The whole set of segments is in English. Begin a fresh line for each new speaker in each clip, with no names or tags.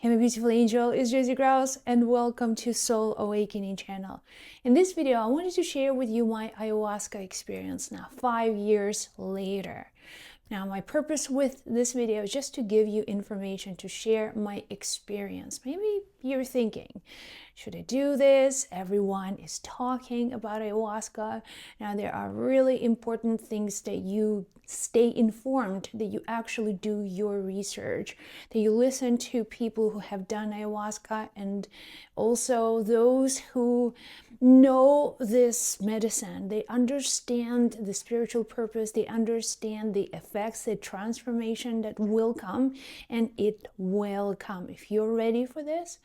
Hey my beautiful angel, it's Josie Grouse and welcome to Soul Awakening channel. In this video, I wanted to share with you my ayahuasca experience now, 5 years later. Now, my purpose with this video is just to give you information, to share my experience. Maybe you're thinking, should I do this? Everyone is talking about ayahuasca. Now, there are really important things that you stay informed, that you actually do your research, that you listen to people who have done ayahuasca, and also those who know this medicine. They understand the spiritual purpose, they understand the effects, the transformation that will come, and it will come. If you're ready for this,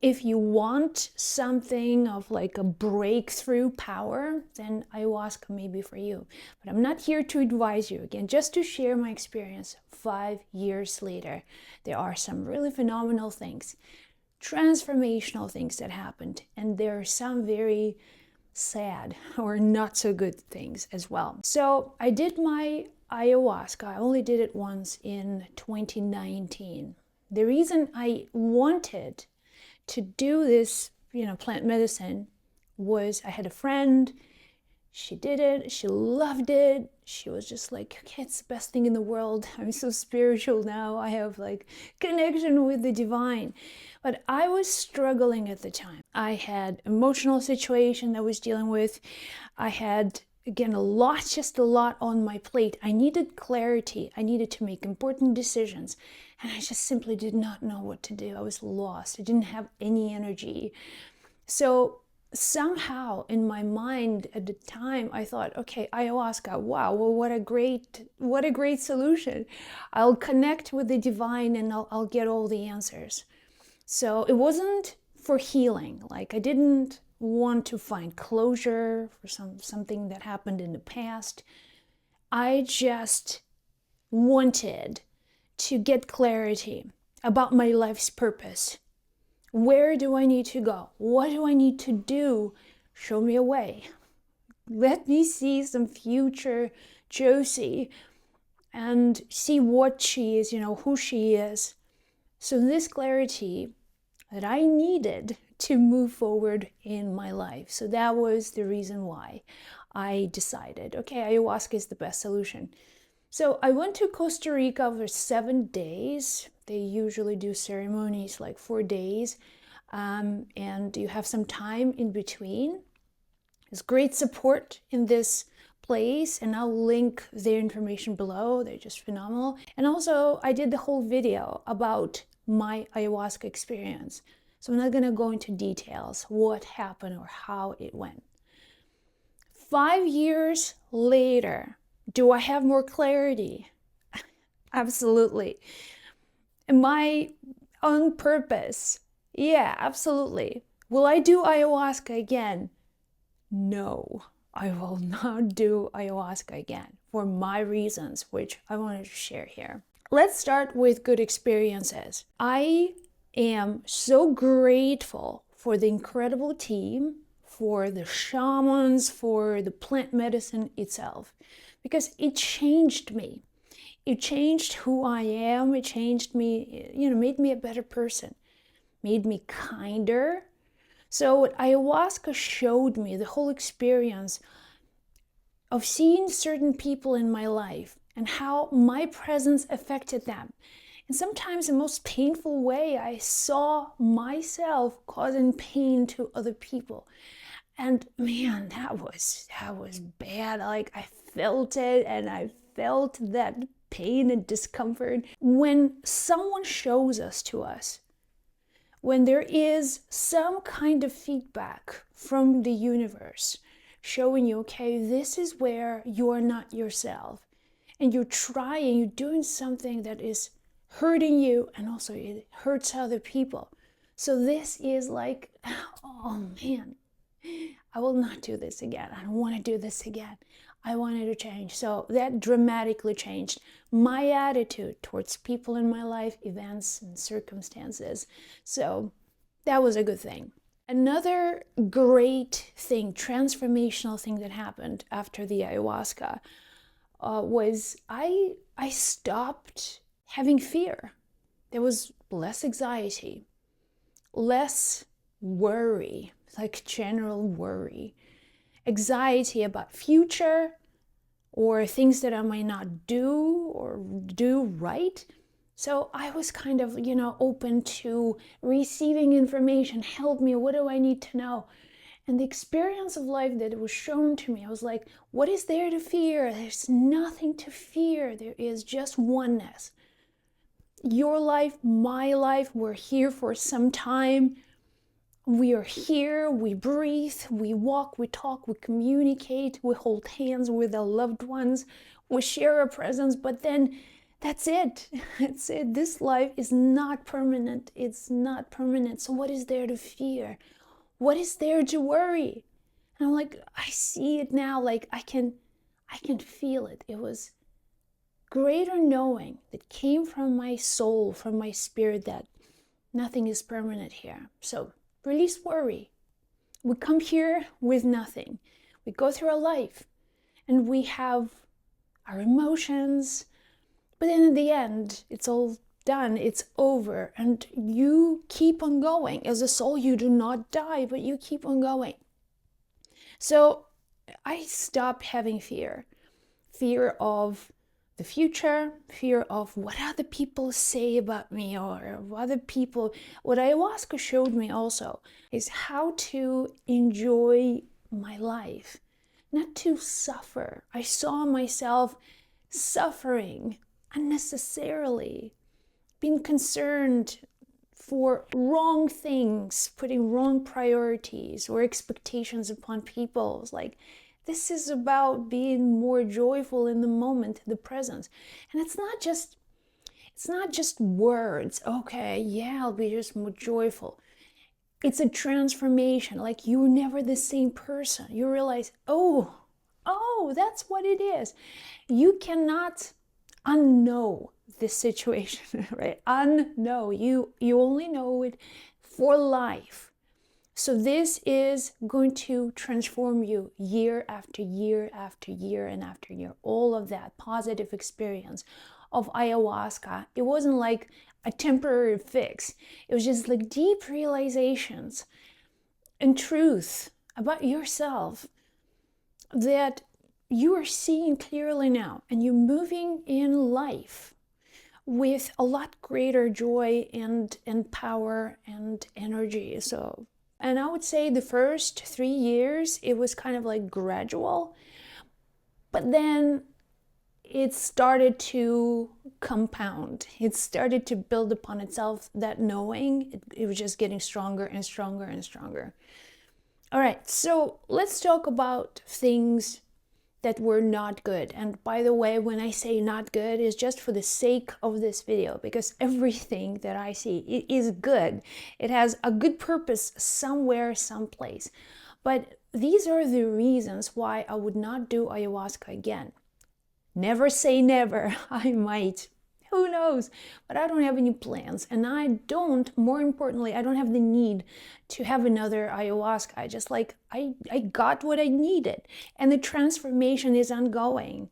if you want something of like a breakthrough power, then ayahuasca may be for you. But I'm not here to advise you, again, just to share my experience 5 years later. There are some really phenomenal things, transformational things that happened, and there are some very sad or not so good things as well. So I did my ayahuasca. I only did it once in 2019. The reason I wanted to do this, plant medicine was I had a friend, she did it, she loved it. She was just like, okay, it's the best thing in the world. I'm so spiritual now. I have like connection with the divine. But I was struggling at the time. I had emotional situation I was dealing with. I had, again, just a lot on my plate. I needed clarity. I needed to make important decisions. And I just simply did not know what to do. I was lost. I didn't have any energy. So somehow in my mind at the time, I thought, okay, ayahuasca, wow, well, what a great solution. I'll connect with the divine and I'll get all the answers. So it wasn't for healing. Like, I didn't want to find closure for something that happened in the past. I just wanted to get clarity about my life's purpose. Where do I need to go? What do I need to do? Show me a way. Let me see some future Josie and see what she is, who she is. So this clarity that I needed to move forward in my life. So that was the reason why I decided, okay, ayahuasca is the best solution. So I went to Costa Rica for 7 days. They usually do ceremonies like 4 days, and you have some time in between. There's great support in this place, and I'll link their information below. They're just phenomenal. And also, I did the whole video about my ayahuasca experience. So I'm not going to go into details, what happened or how it went. 5 years later, do I have more clarity? Absolutely. Am I on purpose? Yeah, absolutely. Will I do ayahuasca again? No, I will not do ayahuasca again for my reasons, which I wanted to share here. Let's start with good experiences. I am so grateful for the incredible team, for the shamans, for the plant medicine itself, because it changed me. It changed who I am. It changed me, made me a better person, made me kinder. So what ayahuasca showed me, the whole experience of seeing certain people in my life and how my presence affected them. And sometimes the most painful way, I saw myself causing pain to other people. And man, that was bad. Like, I felt it, and I felt that pain and discomfort. When someone shows us to us, when there is some kind of feedback from the universe showing you, okay, this is where you're not yourself, and you're doing something that is hurting you, and also it hurts other people. So this is like, oh man, I will not do this again. I don't want to do this again. I wanted to change. So that dramatically changed my attitude towards people in my life, events and circumstances. So that was a good thing. Another great thing, transformational thing that happened after the ayahuasca was I stopped having fear. There was less anxiety, less worry, like general worry, anxiety about future or things that I might not do or do right. So I was kind of, open to receiving information. Help me, what do I need to know? And the experience of life that was shown to me, I was like, what is there to fear? There's nothing to fear. There is just oneness. Your life, my life, we're here for some time. We are here, we breathe, we walk, we talk, we communicate, we hold hands with our loved ones, we share our presence, but then that's it. That's it. This life is not permanent. It's not permanent. So what is there to fear? What is there to worry? And I'm like, I see it now, like I can feel it. It was greater knowing that came from my soul, from my spirit, that nothing is permanent here. So release worry. We come here with nothing. We go through our life and we have our emotions, but then in the end, it's all done, it's over, and you keep on going. As a soul, you do not die, but you keep on going. So I stopped having fear of the future, fear of what other people say about me or other people. What ayahuasca showed me also is how to enjoy my life, not to suffer. I saw myself suffering unnecessarily, being concerned for wrong things, putting wrong priorities or expectations upon people. It's like, this is about being more joyful in the moment, the present. And it's not just words. Okay, yeah, I'll be just more joyful. It's a transformation. Like, you're never the same person. You realize, oh, that's what it is. You cannot unknow this situation, right? Unknow. You only know it for life. So this is going to transform you year after year after year and after year. All of that positive experience of ayahuasca, it wasn't like a temporary fix. It was just like deep realizations and truth about yourself that you are seeing clearly now, and you're moving in life with a lot greater joy and power and energy. So, and I would say the first 3 years, it was kind of like gradual, but then it started to compound. It started to build upon itself, that knowing. It was just getting stronger and stronger and stronger. All right, so let's talk about things that were not good. And by the way, when I say not good, it's just for the sake of this video, because everything that I see, it is good. It has a good purpose somewhere, someplace. But these are the reasons why I would not do ayahuasca again. Never say never. I might. Who knows? But I don't have any plans. And more importantly, I don't have the need to have another ayahuasca. I got what I needed. And the transformation is ongoing.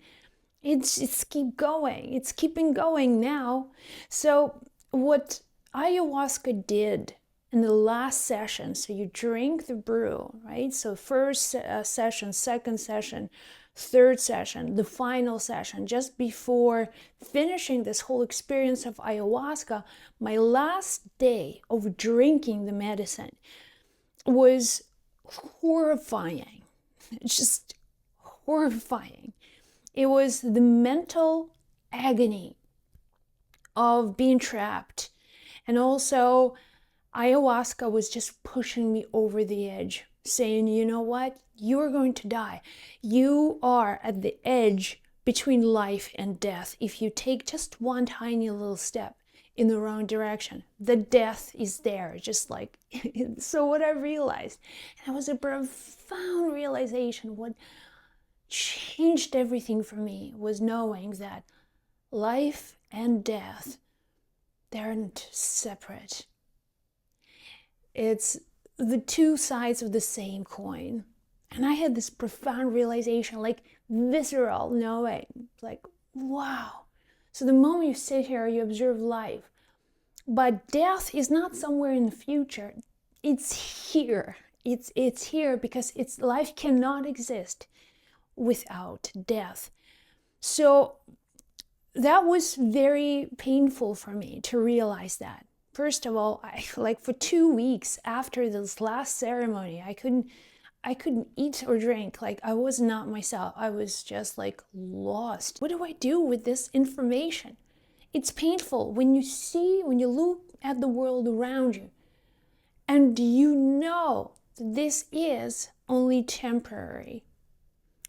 It's keep going. It's keeping going now. So what ayahuasca did in the last session, so you drink the brew, right? So first session, second session, third session, the final session, just before finishing this whole experience of ayahuasca, my last day of drinking the medicine was horrifying. Just horrifying. It was the mental agony of being trapped. And also, ayahuasca was just pushing me over the edge, saying, you know what? You're going to die. You are at the edge between life and death. If you take just one tiny little step in the wrong direction, the death is there, just like. So what I realized, and it was a profound realization, what changed everything for me was knowing that life and death, they aren't separate. It's the two sides of the same coin. And I had this profound realization, like visceral knowing, like, wow. So the moment you sit here, you observe life, But death is not somewhere in the future. It's here. It's here because life cannot exist without death. So that was very painful for me to realize that. First of all, like for 2 weeks after this last ceremony, I couldn't eat or drink. Like, I was not myself. I was just like lost. What do I do with this information? It's painful when you look at the world around you and you know that this is only temporary.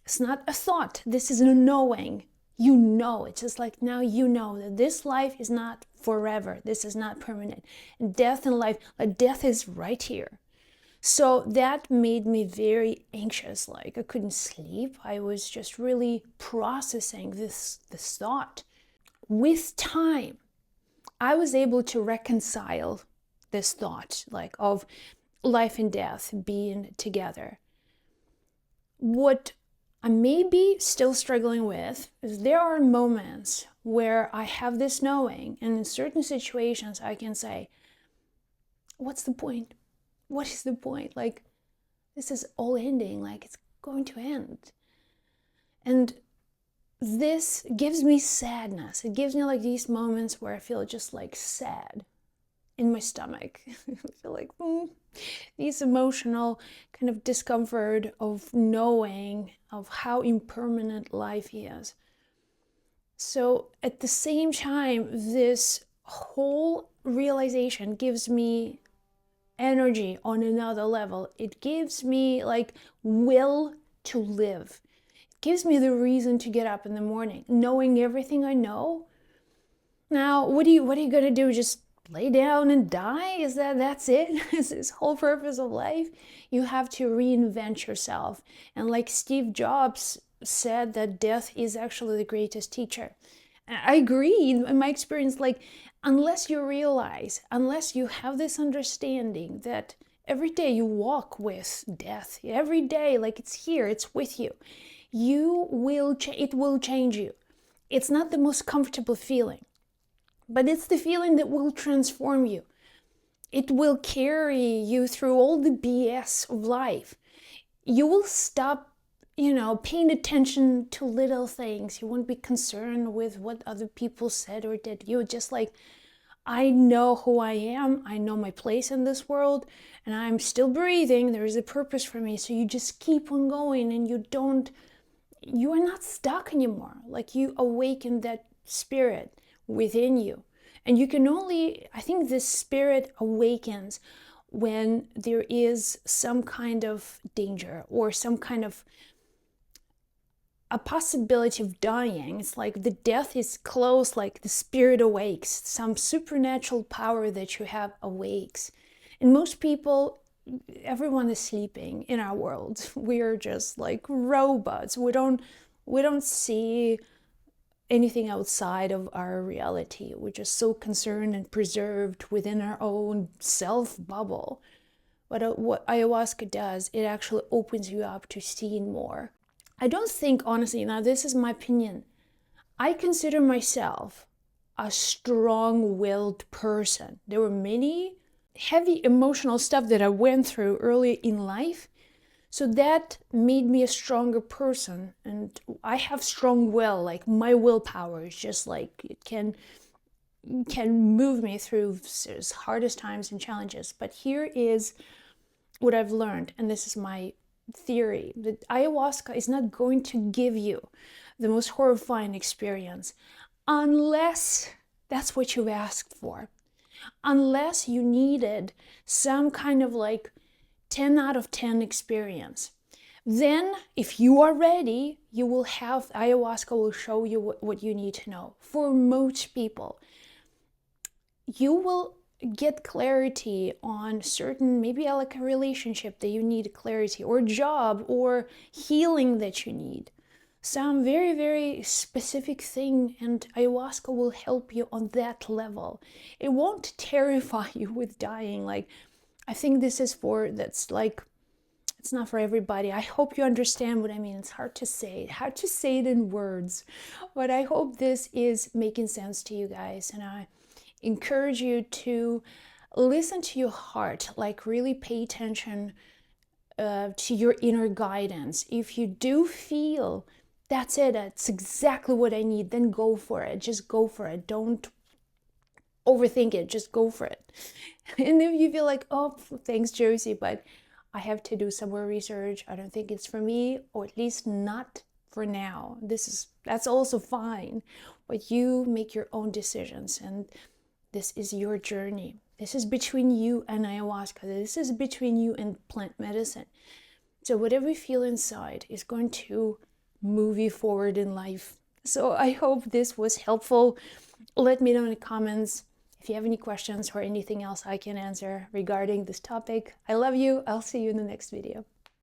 It's not a thought. This is a knowing. You know, it's just like now you know that this life is not forever. This is not permanent. And death and life, like death is right here. So that made me very anxious. Like I couldn't sleep. I was just really processing this thought. With time, I was able to reconcile this thought, like of life and death being together. What I may be still struggling with is there are moments where I have this knowing, and in certain situations I can say, what's the point? What is the point? Like, this is all ending, like it's going to end. And this gives me sadness. It gives me like these moments where I feel just like sad in my stomach. I feel like these emotional kind of discomfort of knowing of how impermanent life is. So at the same time, this whole realization gives me energy on another level. It gives me like will to live. It gives me the reason to get up in the morning, knowing everything I know. Now, what are you gonna do? Just lay down and die? Is that's it? Is this whole purpose of life? You have to reinvent yourself. And like Steve Jobs said, that death is actually the greatest teacher. I agree. In my experience, like unless you realize, unless you have this understanding that every day you walk with death, every day, like it's here, it's with you, it will change you. It's not the most comfortable feeling, but it's the feeling that will transform you. It will carry you through all the BS of life. You will stop, paying attention to little things. You won't be concerned with what other people said or did. You're just like, I know who I am. I know my place in this world, and I'm still breathing. There is a purpose for me. So you just keep on going, and you are not stuck anymore. Like you awaken that spirit within you. And you can I think this spirit awakens when there is some kind of danger or some kind of a possibility of dying. It's like the death is close, like the spirit awakes. Some supernatural power that you have awakes. And most people, everyone is sleeping in our world. We are just like robots. We don't see anything outside of our reality. We're just so concerned and preserved within our own self bubble. But what ayahuasca does, it actually opens you up to seeing more. I don't think, honestly, now this is my opinion, I consider myself a strong-willed person. There were many heavy emotional stuff that I went through early in life. So that made me a stronger person, and I have strong will. Like my willpower is just like it can move me through its hardest times and challenges. But here is what I've learned, and this is my theory, that ayahuasca is not going to give you the most horrifying experience unless that's what you've asked for, unless you needed some kind of like 10 out of 10 experience. Then if you are ready, ayahuasca will show you what you need to know. For most people, you will get clarity on certain, maybe like a relationship that you need clarity, or job, or healing that you need. Some very, very specific thing, and ayahuasca will help you on that level. It won't terrify you with dying. Like, I think this is it's not for everybody. I hope you understand what I mean. It's hard to say it in words, but I hope this is making sense to you guys. And encourage you to listen to your heart, like really pay attention to your inner guidance. If you do feel that's it, that's exactly what I need, then go for it. Just go for it. Don't overthink it, just go for it. And if you feel like, oh, thanks Josie, but I have to do some more research, I don't think it's for me, or at least not for now, that's also fine. But you make your own decisions, and this is your journey. This is between you and ayahuasca. This is between you and plant medicine. So whatever you feel inside is going to move you forward in life. So I hope this was helpful. Let me know in the comments if you have any questions or anything else I can answer regarding this topic. I love you. I'll see you in the next video.